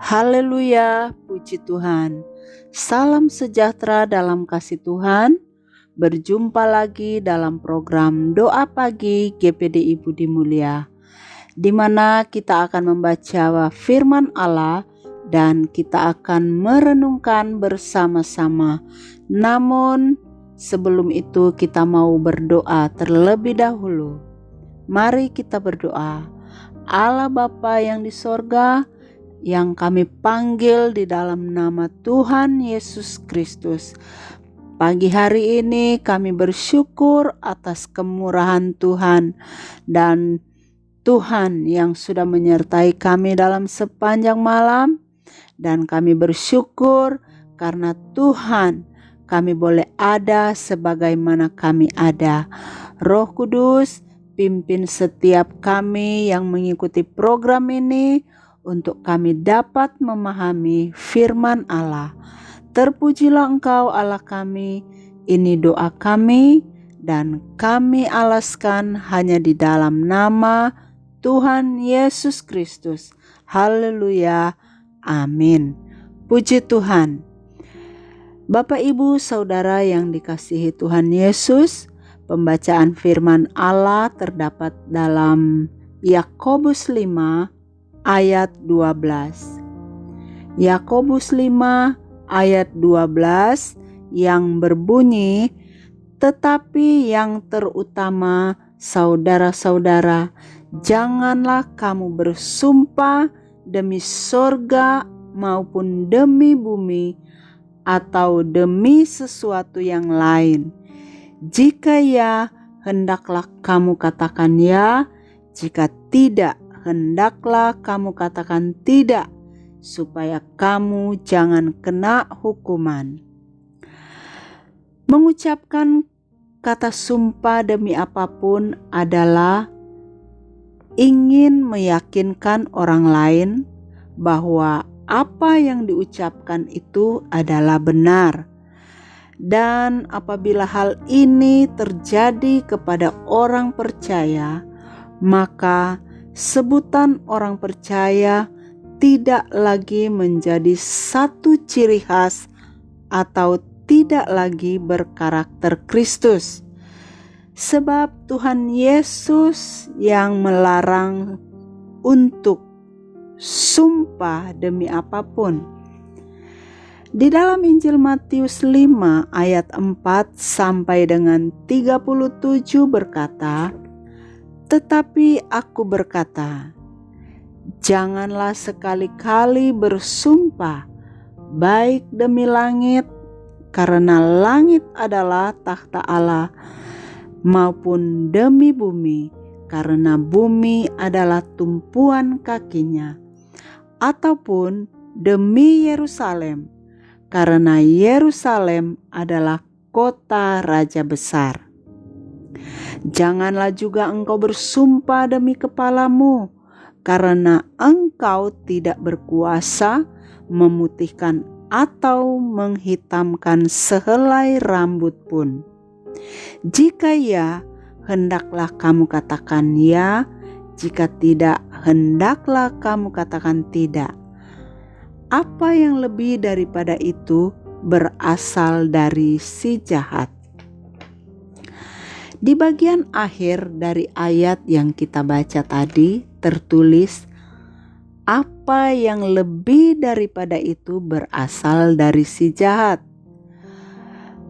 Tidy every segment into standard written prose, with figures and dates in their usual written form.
Haleluya, puji Tuhan. Salam sejahtera dalam kasih Tuhan. Berjumpa lagi dalam program Doa Pagi GPDI Budi Mulia, di mana kita akan membaca firman Allah dan kita akan merenungkan bersama-sama. Namun sebelum itu kita mau berdoa terlebih dahulu. Mari kita berdoa. Allah Bapa yang di sorga, yang kami panggil di dalam nama Tuhan Yesus Kristus. Pagi hari ini kami bersyukur atas kemurahan Tuhan dan Tuhan yang sudah menyertai kami dalam sepanjang malam, dan kami bersyukur karena Tuhan kami boleh ada sebagaimana kami ada. Roh Kudus, pimpin setiap kami yang mengikuti program ini untuk kami dapat memahami firman Allah. Terpujilah Engkau Allah kami, ini doa kami dan kami alaskan hanya di dalam nama Tuhan Yesus Kristus. Haleluya, amin. Puji Tuhan. Bapak, Ibu, Saudara yang dikasihi Tuhan Yesus, pembacaan firman Allah terdapat dalam Yakobus 5 ayat 12. Yakobus 5 ayat 12 yang berbunyi, "Tetapi yang terutama, saudara-saudara, janganlah kamu bersumpah demi sorga maupun demi bumi atau demi sesuatu yang lain. Jika ya, hendaklah kamu katakan ya, jika tidak, hendaklah kamu katakan tidak, supaya kamu jangan kena hukuman." Mengucapkan kata sumpah demi apapun adalah ingin meyakinkan orang lain bahwa apa yang diucapkan itu adalah benar. Dan apabila hal ini terjadi kepada orang percaya, maka sebutan orang percaya tidak lagi menjadi satu ciri khas atau tidak lagi berkarakter Kristus. Sebab Tuhan Yesus yang melarang untuk sumpah demi apapun. Di dalam Injil Matius 5 ayat 4 sampai dengan 37 berkata, "Tetapi aku berkata, janganlah sekali-kali bersumpah baik demi langit, karena langit adalah takhta Allah, maupun demi bumi, karena bumi adalah tumpuan kakinya, ataupun demi Yerusalem, karena Yerusalem adalah kota raja besar. Janganlah juga engkau bersumpah demi kepalamu, karena engkau tidak berkuasa memutihkan atau menghitamkan sehelai rambut pun. Jika ya, hendaklah kamu katakan ya, jika tidak, hendaklah kamu katakan tidak. Apa yang lebih daripada itu berasal dari si jahat." Di bagian akhir dari ayat yang kita baca tadi tertulis, apa yang lebih daripada itu berasal dari si jahat.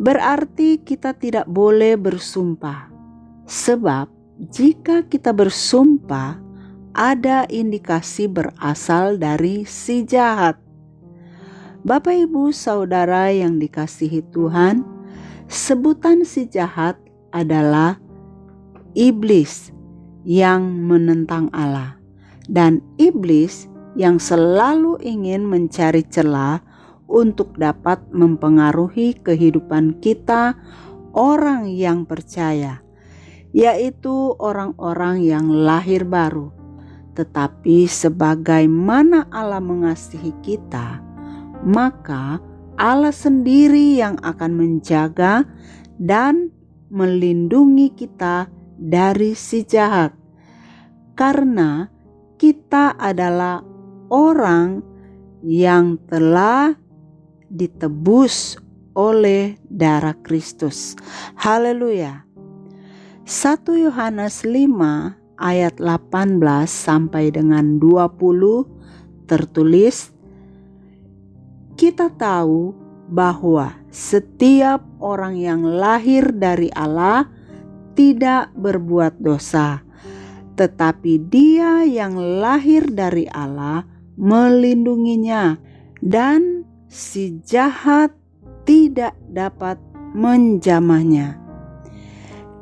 Berarti kita tidak boleh bersumpah. Sebab jika kita bersumpah, ada indikasi berasal dari si jahat. Bapak, Ibu, Saudara yang dikasihi Tuhan, sebutan si jahat adalah iblis yang menentang Allah. Dan iblis yang selalu ingin mencari celah untuk dapat mempengaruhi kehidupan kita, orang yang percaya, yaitu orang-orang yang lahir baru. Tetapi sebagaimana Allah mengasihi kita, maka Allah sendiri yang akan menjaga dan melindungi kita dari si jahat. Karena kita adalah orang yang telah ditebus oleh darah Kristus. Haleluya. 1 Yohanes 5 ayat 18 sampai dengan 20 tertulis, kita tahu bahwa setiap orang yang lahir dari Allah tidak berbuat dosa, tetapi Dia yang lahir dari Allah melindunginya, dan si jahat tidak dapat menjamahnya.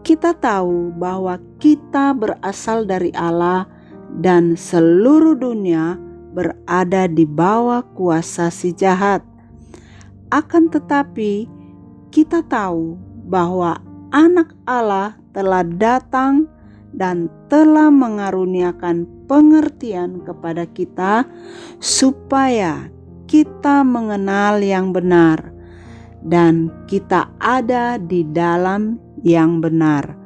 Kita tahu bahwa kita berasal dari Allah dan seluruh dunia berada di bawah kuasa si jahat. Akan tetapi kita tahu bahwa Anak Allah telah datang dan telah mengaruniakan pengertian kepada kita supaya kita mengenal yang benar dan kita ada di dalam yang benar,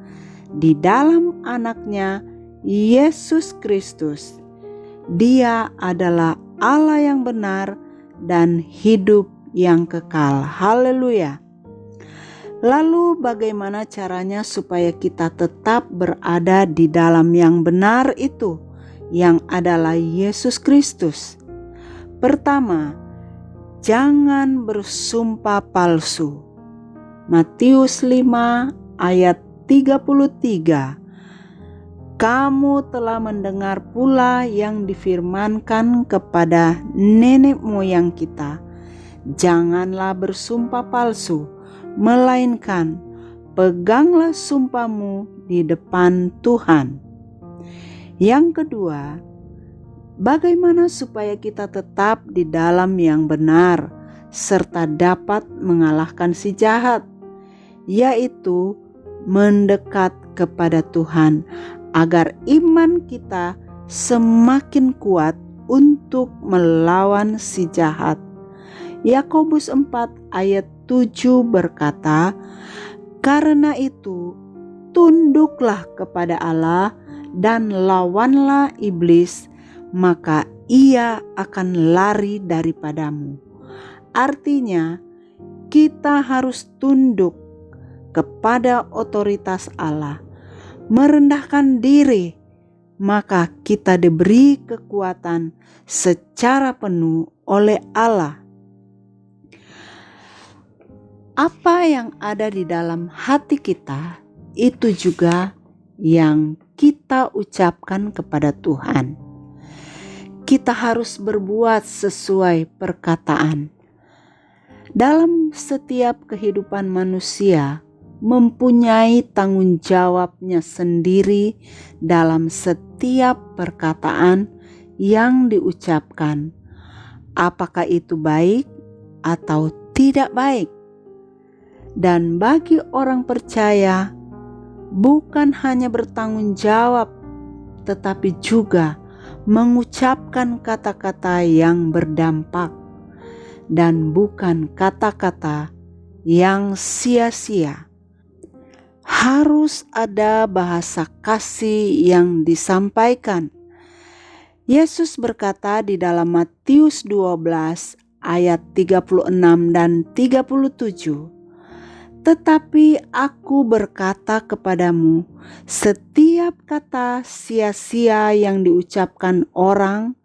di dalam Anaknya Yesus Kristus. Dia adalah Allah yang benar dan hidup yang kekal. Haleluya. Lalu bagaimana caranya supaya kita tetap berada di dalam yang benar itu, yang adalah Yesus Kristus? Pertama, jangan bersumpah palsu. Matius 5 ayat 33. Kamu telah mendengar pula yang difirmankan kepada nenek moyang kita, janganlah bersumpah palsu, melainkan peganglah sumpahmu di depan Tuhan. Yang kedua, bagaimana supaya kita tetap di dalam yang benar serta dapat mengalahkan si jahat, yaitu mendekat kepada Tuhan agar iman kita semakin kuat untuk melawan si jahat. Yakobus 4 ayat 7 berkata, karena itu tunduklah kepada Allah dan lawanlah iblis, maka ia akan lari daripadamu. Artinya, kita harus tunduk kepada otoritas Allah, merendahkan diri, maka kita diberi kekuatan secara penuh oleh Allah. Apa yang ada di dalam hati kita, itu juga yang kita ucapkan kepada Tuhan. Kita harus berbuat sesuai perkataan. Dalam setiap kehidupan manusia mempunyai tanggung jawabnya sendiri dalam setiap perkataan yang diucapkan, apakah itu baik atau tidak baik. Dan bagi orang percaya, bukan hanya bertanggung jawab, tetapi juga mengucapkan kata-kata yang berdampak dan bukan kata-kata yang sia-sia. Harus ada bahasa kasih yang disampaikan. Yesus berkata di dalam Matius 12 ayat 36 dan 37, tetapi aku berkata kepadamu, setiap kata sia-sia yang diucapkan orang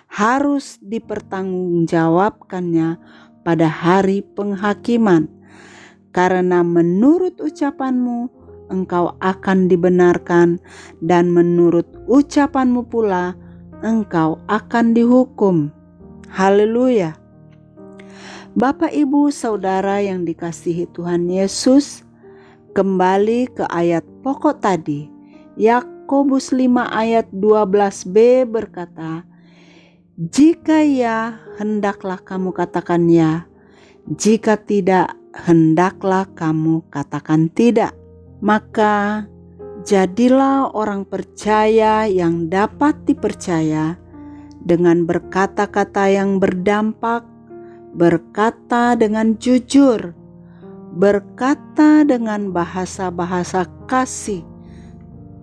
harus dipertanggungjawabkannya pada hari penghakiman. Karena menurut ucapanmu engkau akan dibenarkan, dan menurut ucapanmu pula engkau akan dihukum. Haleluya. Bapak, Ibu, Saudara yang dikasihi Tuhan Yesus, kembali ke ayat pokok tadi. Yakobus 5 ayat 12b berkata, jika ya, hendaklah kamu katakan ya. Jika tidak, hendaklah kamu katakan tidak. Maka jadilah orang percaya yang dapat dipercaya dengan berkata-kata yang berdampak, berkata dengan jujur, berkata dengan bahasa-bahasa kasih,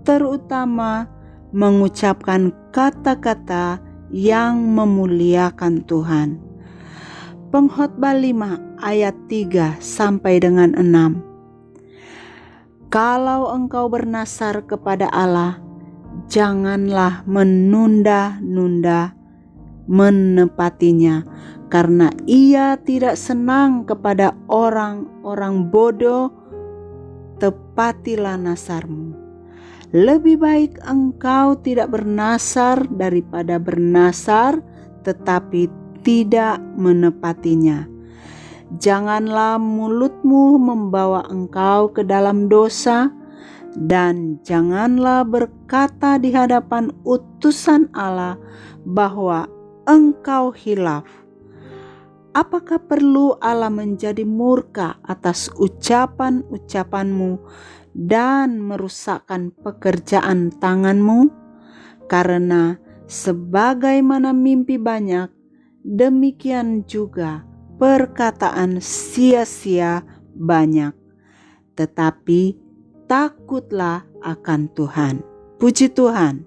terutama mengucapkan kata-kata yang memuliakan Tuhan. Pengkhotbah 5 ayat 3 sampai dengan 6. Kalau engkau bernasar kepada Allah, janganlah menunda-nunda menepatinya, karena Ia tidak senang kepada orang-orang bodoh. Tepatilah nasarmu. Lebih baik engkau tidak bernasar daripada bernasar tetapi tidak menepatinya. Janganlah mulutmu membawa engkau ke dalam dosa, dan janganlah berkata di hadapan utusan Allah bahwa engkau hilaf. Apakah perlu Allah menjadi murka atas ucapan-ucapanmu dan merusakkan pekerjaan tanganmu? Karena sebagaimana mimpi banyak, demikian juga perkataan sia-sia banyak. Tetapi takutlah akan Tuhan. Puji Tuhan.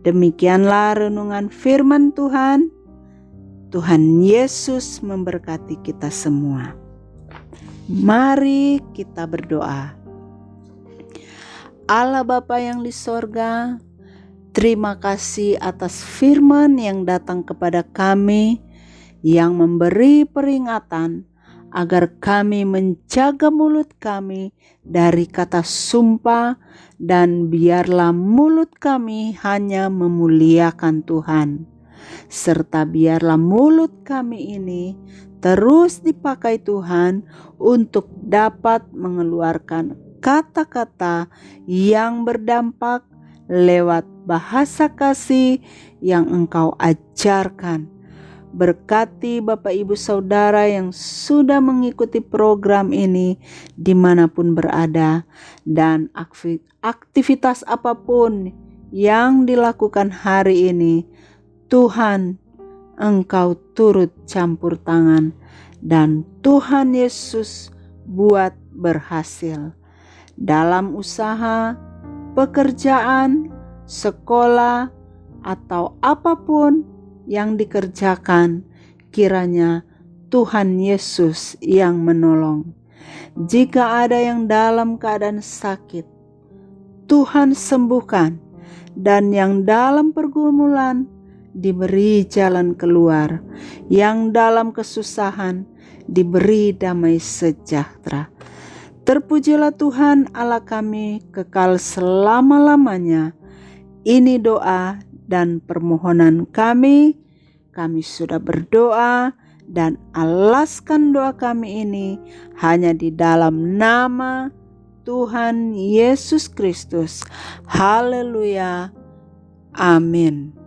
Demikianlah renungan firman Tuhan. Tuhan Yesus memberkati kita semua. Mari kita berdoa. Allah Bapa yang di sorga, terima kasih atas firman yang datang kepada kami, yang memberi peringatan agar kami menjaga mulut kami dari kata sumpah, dan biarlah mulut kami hanya memuliakan Tuhan. Serta biarlah mulut kami ini terus dipakai Tuhan untuk dapat mengeluarkan kata-kata yang berdampak lewat bahasa kasih yang Engkau ajarkan. Berkati Bapak Ibu Saudara yang sudah mengikuti program ini dimanapun berada, dan aktivitas apapun yang dilakukan hari ini, Tuhan, Engkau turut campur tangan, dan Tuhan Yesus buat berhasil dalam usaha, pekerjaan, sekolah, atau apapun yang dikerjakan. Kiranya Tuhan Yesus yang menolong. Jika ada yang dalam keadaan sakit, Tuhan sembuhkan, dan yang dalam pergumulan diberi jalan keluar, yang dalam kesusahan diberi damai sejahtera. Terpujilah Tuhan Allah kami kekal selama-lamanya. Ini doa dan permohonan kami. Kami sudah berdoa dan alaskan doa kami ini hanya di dalam nama Tuhan Yesus Kristus. Haleluya. Amin.